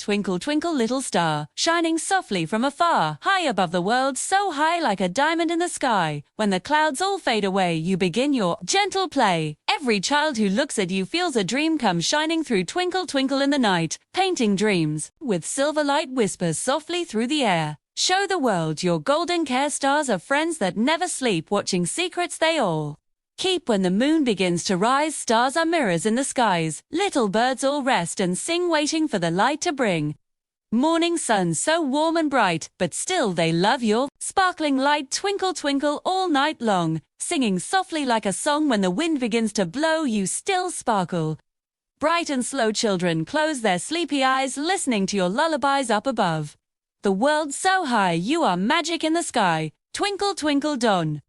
Twinkle twinkle little star, shining softly from afar, high above the world, so high like a diamond in the sky. When the clouds all fade away, you begin your gentle play. Every child who looks at you feels a dream come shining through. Twinkle twinkle in the night, painting dreams, with silver light whispers softly through the air. Show the world your golden care. Stars are friends that never sleep, watching secrets they all keep. When the moon begins to rise, stars are mirrors in the skies. Little birds all rest and sing, waiting for the light to bring morning sun, so warm and bright, but still they love your sparkling light. Twinkle twinkle all night long, singing softly like a song. When the wind begins to blow, you still sparkle bright and slow. Children close their sleepy eyes, listening to your lullabies up above. The world so high, you are magic in the sky. Twinkle twinkle dawn,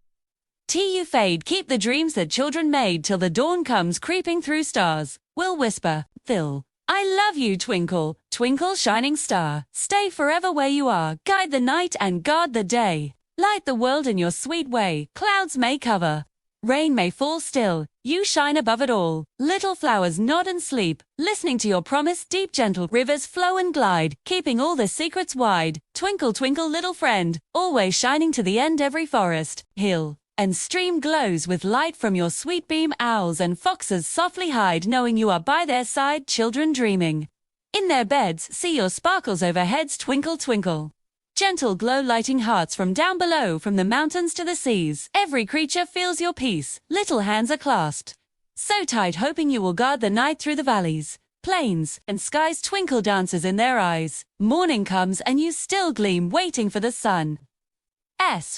till you fade, keep the dreams that children made till the dawn comes creeping through. Stars will whisper, Phil, I love you. Twinkle twinkle shining star, stay forever where you are. Guide the night and guard the day. Light the world in your sweet way. Clouds may cover, rain may fall, still you shine above it all. Little flowers nod and sleep, listening to your promise. Deep gentle rivers flow and glide, keeping all the secrets wide. Twinkle twinkle little friend, always shining to the end. Every forest, hill, and stream glows with light from your sweet beam. Owls and foxes softly hide, knowing you are by their side. Children dreaming in their beds see your sparkles overheads. Twinkle twinkle, gentle glow lighting hearts from down below. From the mountains to the seas, every creature feels your peace. Little hands are clasped so tight, hoping you will guard the night through the valleys, plains, and skies. Twinkle dances in their eyes. Morning comes and you still gleam, waiting for the sun's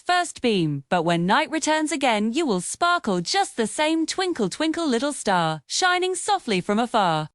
first beam. But when night returns again, you will sparkle just the same. Twinkle twinkle little star, shining softly from afar.